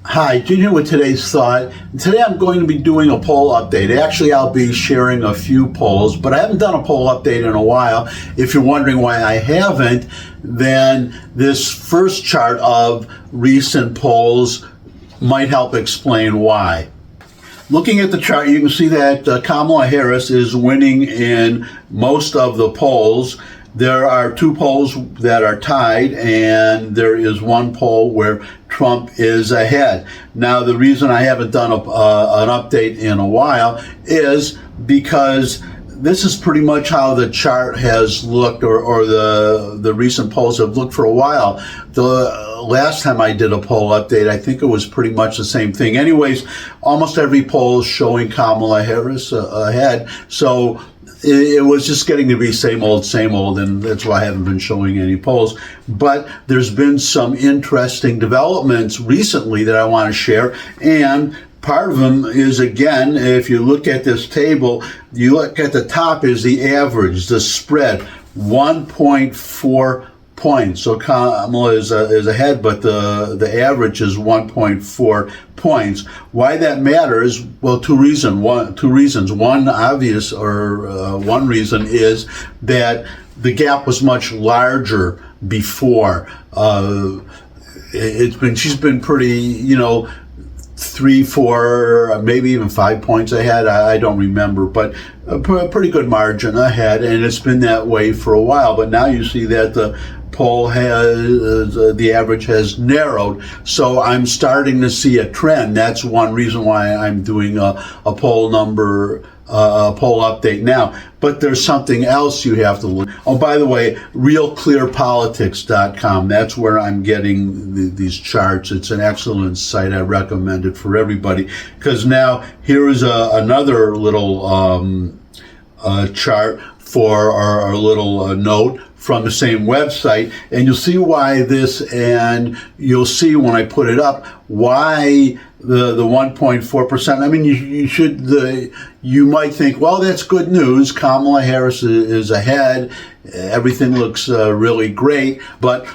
Hi, Gene here with today's thought. Today I'm going to be doing a poll update. Actually, I'll be sharing a few polls, but I haven't done a poll update in a while. If you're wondering why I haven't, then this first chart of recent polls might help explain why. Looking at the chart, you can see that Kamala Harris is winning in most of the polls. There are two polls that are tied, and there is one poll where Trump is ahead. Now, the reason I haven't done an update in a while is because this is pretty much how the chart has looked, or the recent polls have looked for a while. The last time I did a poll update, I think it was pretty much the same thing. Anyways, almost every poll is showing Kamala Harris ahead. So it was just getting to be same old, and that's why I haven't been showing any polls. But there's been some interesting developments recently that I want to share, and part of them is, again, if you look at this table, you look at the top is the average, the spread, 1.4 points. So Kamala is ahead, but the average is 1.4 points. Why that matters? Well, two reasons. One obvious, or one reason is that the gap was much larger before. She's been pretty, 3, 4, maybe even 5 points ahead. I don't remember, but a pretty good margin ahead, and it's been that way for a while. But now you see that the poll the average has narrowed, so I'm starting to see a trend. That's one reason why I'm doing a poll update now. But there's something else you have to look. Oh, by the way, realclearpolitics.com. That's where I'm getting these charts. It's an excellent site. I recommend it for everybody, because now here is another little chart for our little note from the same website, and you'll see why this, and you'll see when I put it up why the 1.4%. I mean, you might think, well, that's good news. Kamala Harris is ahead. Everything looks really great. But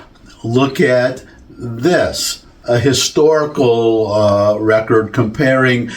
look at this, a historical record comparing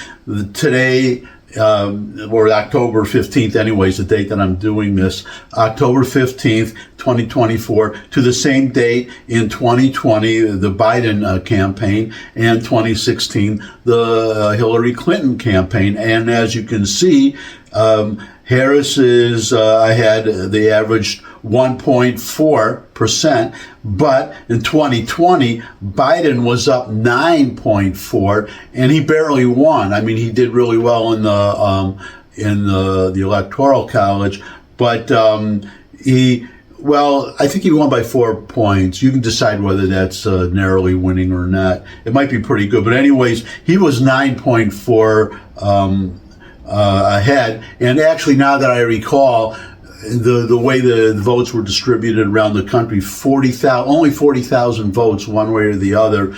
today, or October 15th, anyways, the date that I'm doing this, October 15th, 2024, to the same date in 2020, the Biden campaign, and 2016, the Hillary Clinton campaign. And as you can see, Harris is ahead. They averaged 1.4%, but in 2020, Biden was up 9.4, and he barely won. I mean, he did really well in the Electoral College, but I think he won by 4 points. You can decide whether that's narrowly winning or not. It might be pretty good, but anyways, he was 9.4 ahead. And actually, now that I recall, the way the votes were distributed around the country, only 40,000 votes, one way or the other,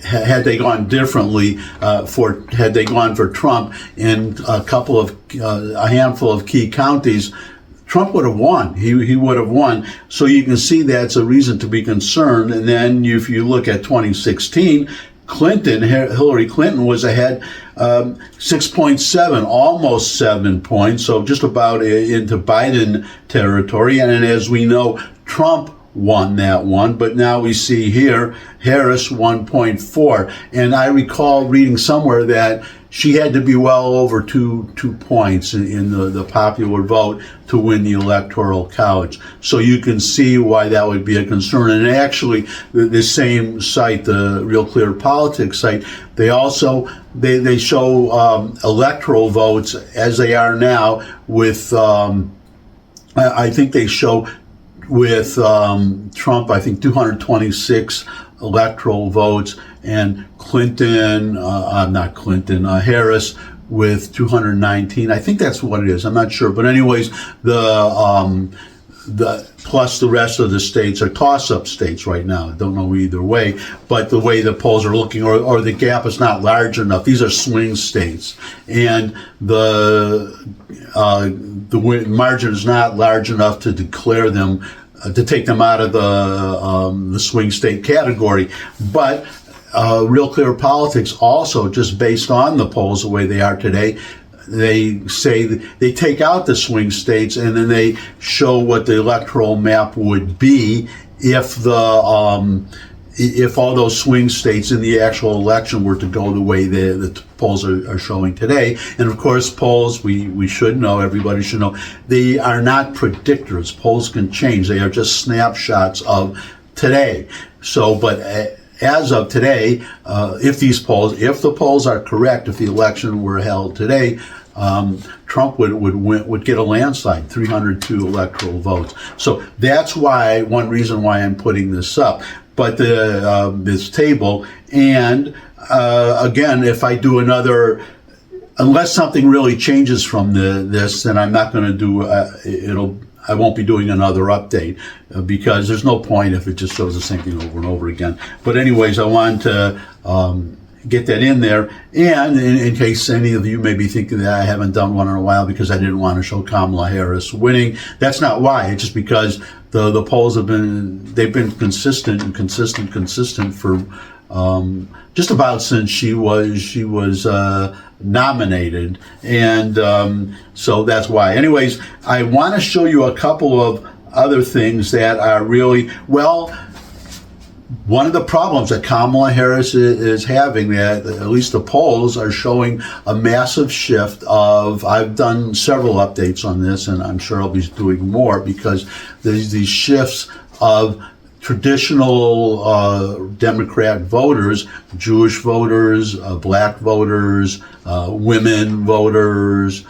had they gone differently, had they gone for Trump in a handful of key counties, Trump would have won. He would have won. So you can see that's a reason to be concerned. And then if you look at 2016, Hillary Clinton was ahead 6.7, almost 7 points, so just about into Biden territory. And as we know, Trump won that one, but now we see here Harris 1.4. And I recall reading somewhere that she had to be well over two points in the popular vote to win the Electoral College. So you can see why that would be a concern. And actually, the same site, the Real Clear Politics site, they also they show electoral votes as they are now with I think they show with Trump, I think 226 electoral votes, and Harris with 219. I think that's what it is. I'm not sure, but anyways, the plus the rest of the states are toss-up states right now. I don't know either way, but the way the polls are looking, or the gap is not large enough. These are swing states, and the margin is not large enough to declare them, to take them out of the swing state category. But Real Clear Politics also, just based on the polls the way they are today, they say they take out the swing states and then they show what the electoral map would be if all those swing states in the actual election were to go the way the polls are showing today. And of course, polls, we should know, everybody should know, they are not predictors. Polls can change. They are just snapshots of today. So, but as of today, if the polls are correct, if the election were held today, Trump would get a landslide, 302 electoral votes. So that's one reason why I'm putting this up. But this table, and again, if I do another, unless something really changes from this, then I'm not going to do I won't be doing another update because there's no point if it just shows the same thing over and over again. But anyways, I wanted to get that in there, and in case any of you may be thinking that I haven't done one in a while because I didn't want to show Kamala Harris winning, that's not why. It's just because the polls have been consistent for just about since she was nominated, and so that's why. Anyways, I want to show you a couple of other things that are really, well, one of the problems that Kamala Harris is having, that at least the polls are showing a massive shift of, I've done several updates on this, and I'm sure I'll be doing more, because there's these shifts of traditional Democrat voters, Jewish voters, black voters, women voters,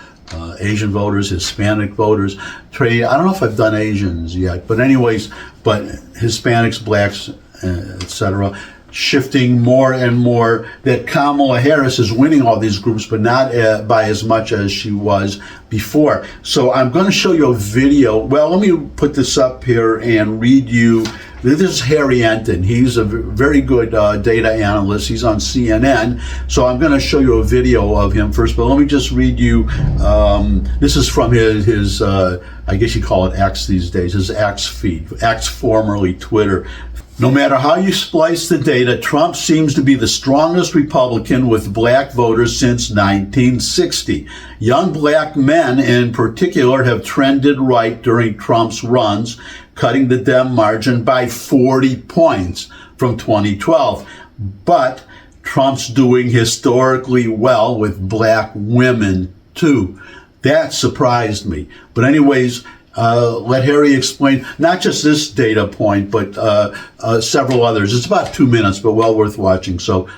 Asian voters, Hispanic voters. I don't know if I've done Asians yet, but anyways, but Hispanics, blacks, etc., shifting more and more, that Kamala Harris is winning all these groups, but not by as much as she was before. So I'm going to show you a video. Well, let me put this up here and read you. This is Harry Enton. He's a very good data analyst. He's on CNN. So I'm going to show you a video of him first, but let me just read you. This is from his I guess you call it X these days, his X feed, X formerly Twitter. No matter how you splice the data, Trump seems to be the strongest Republican with black voters since 1960. Young black men in particular have trended right during Trump's runs, cutting the Dem margin by 40 points from 2012. But Trump's doing historically well with black women too. That surprised me. But anyways, let Harry explain not just this data point, but several others. It's about 2 minutes, but well worth watching. So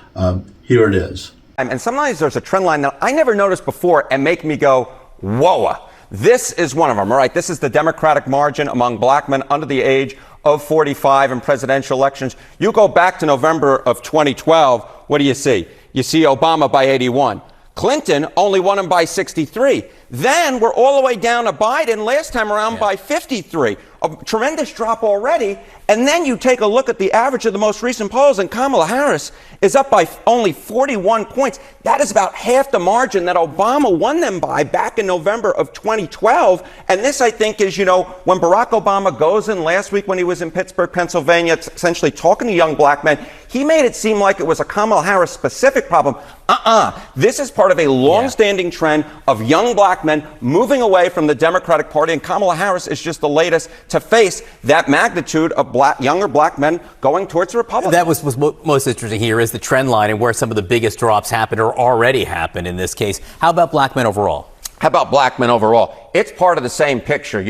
here it is. And sometimes there's a trend line that I never noticed before and make me go, whoa. This is one of them, all right? This is the Democratic margin among black men under the age of 45 in presidential elections. You go back to November of 2012, what do you see? You see Obama by 81. Clinton only won him by 63. Then we're all the way down to Biden last time around by 53. A tremendous drop already. And then you take a look at the average of the most recent polls, and Kamala Harris is up by only 41 points. That is about half the margin that Obama won them by back in November of 2012. And this, I think, is, when Barack Obama goes in last week when he was in Pittsburgh, Pennsylvania, essentially talking to young black men, he made it seem like it was a Kamala Harris specific problem. This is part of a long-standing trend of young black men moving away from the Democratic Party, and Kamala Harris is just the latest to face that magnitude of younger black men going towards the Republicans. That was most interesting here is the trend line and where some of the biggest drops happened or already happened in this case. How about black men overall? How about black men overall? It's part of the same picture.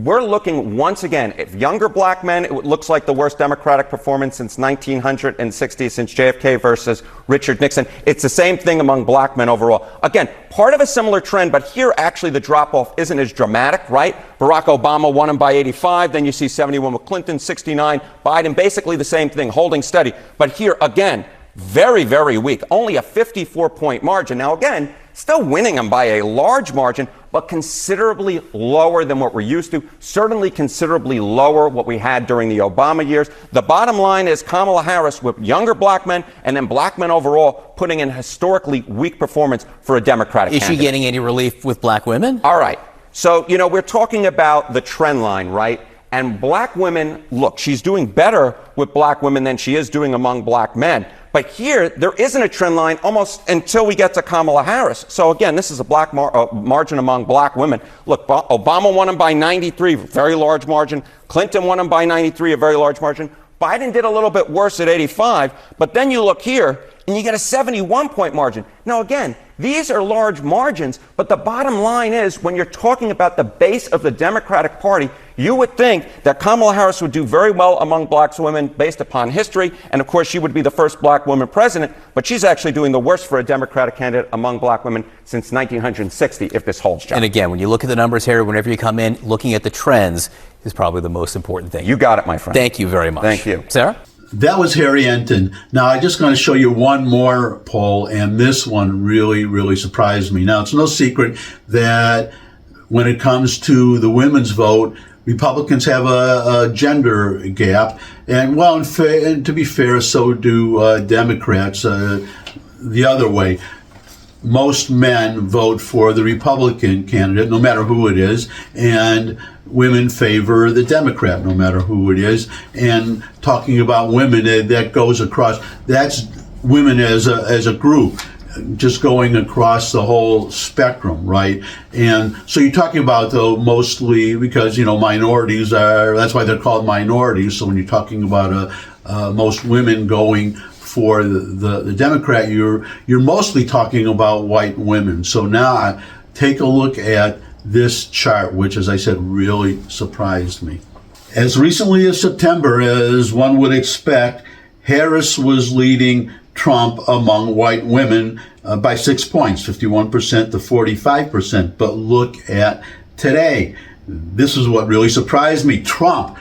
We're looking once again, if younger black men, it looks like the worst Democratic performance since 1960, since JFK versus Richard Nixon. It's the same thing among black men overall. Again, part of a similar trend, but here actually the drop-off isn't as dramatic, right? Barack Obama won him by 85, then you see 71 with Clinton, 69, Biden, basically the same thing, holding steady. But here, again, very, very weak, only a 54-point margin. Now, again, still winning them by a large margin, but considerably lower than what we're used to, certainly considerably lower what we had during the Obama years. The bottom line is Kamala Harris with younger black men and then black men overall putting in historically weak performance for a Democratic candidate. Is she getting any relief with black women? All right. So, we're talking about the trend line, right? And black women, look, she's doing better with black women than she is doing among black men. But here, there isn't a trend line almost until we get to Kamala Harris. So again, this is a black margin among black women. Look, Obama won them by 93, very large margin. Clinton won them by 93, a very large margin. Biden did a little bit worse at 85, but then you look here and you get a 71-point margin. Now again, these are large margins, but the bottom line is when you're talking about the base of the Democratic Party, you would think that Kamala Harris would do very well among black women based upon history, and of course she would be the first black woman president, but she's actually doing the worst for a Democratic candidate among black women since 1960, if this holds, John. And again, when you look at the numbers here, whenever you come in, looking at the trends is probably the most important thing. You got it, my friend. Thank you very much. Thank you. Sarah? That was Harry Enton. Now, I'm just going to show you one more poll, and this one really, really surprised me. Now, it's no secret that when it comes to the women's vote, Republicans have a gender gap, and well, and to be fair, so do Democrats the other way. Most men vote for the Republican candidate, no matter who it is, and women favor the Democrat, no matter who it is. And talking about women, that goes across, that's women as a group, just going across the whole spectrum, right? And so you're talking about, though, mostly because, minorities that's why they're called minorities. So when you're talking about most women going for the Democrat, you're mostly talking about white women. So now take a look at this chart, which, as I said, really surprised me. As recently as September, as one would expect, Harris was leading Trump among white women by 6 points, 51% to 45%. But look at today. This is what really surprised me. Trump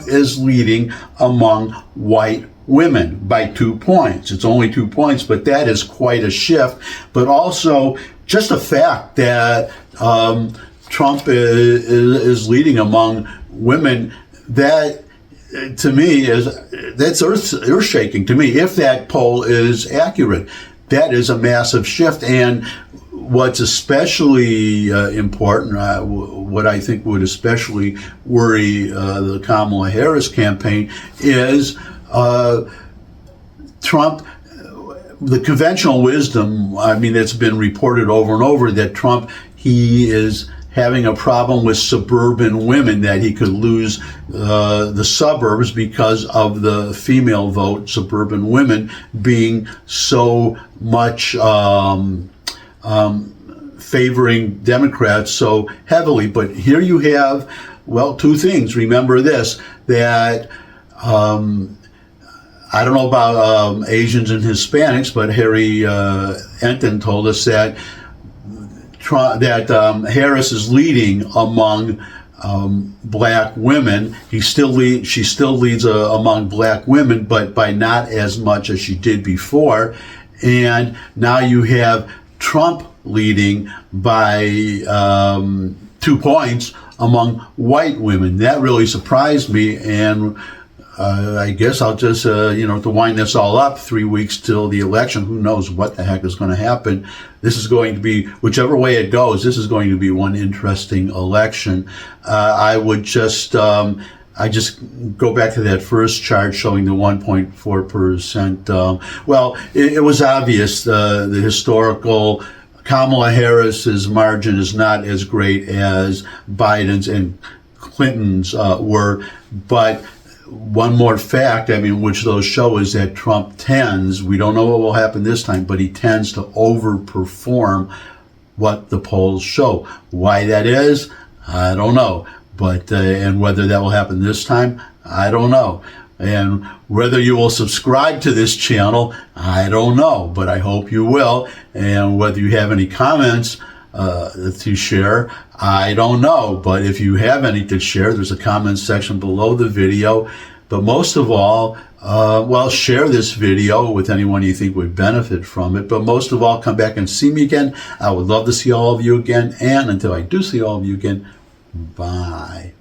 is leading among white women by 2 points. It's only 2 points, but that is quite a shift. But also just the fact that Trump is leading among women, that to me that's earth-shaking to me. If that poll is accurate, that is a massive shift. And what's especially important, what I think would especially worry the Kamala Harris campaign is Trump, the conventional wisdom, it's been reported over and over that Trump, he is having a problem with suburban women, that he could lose the suburbs because of the female vote, suburban women being so much favoring Democrats so heavily. But here you have, well, two things. Remember this, that I don't know about Asians and Hispanics, but Harry Enton told us that Harris is leading among black women. She still leads among black women, but by not as much as she did before. And now you have Trump leading by 2 points among white women. That really surprised me, and I guess I'll just, to wind this all up, 3 weeks till the election, who knows what the heck is going to happen. This is going to be, whichever way it goes, this is going to be one interesting election. I just go back to that first chart showing the 1.4%. Well, it was obvious, the historical Kamala Harris's margin is not as great as Biden's and Clinton's were, but one more fact, which those show, is that Trump tends, we don't know what will happen this time, but he tends to overperform what the polls show. Why that is, I don't know. But, and whether that will happen this time, I don't know. And whether you will subscribe to this channel, I don't know, but I hope you will. And whether you have any comments to share, I don't know. But if you have any to share, there's a comment section below the video. But most of all, share this video with anyone you think would benefit from it. But most of all, come back and see me again. I would love to see all of you again. And until I do see all of you again, bye.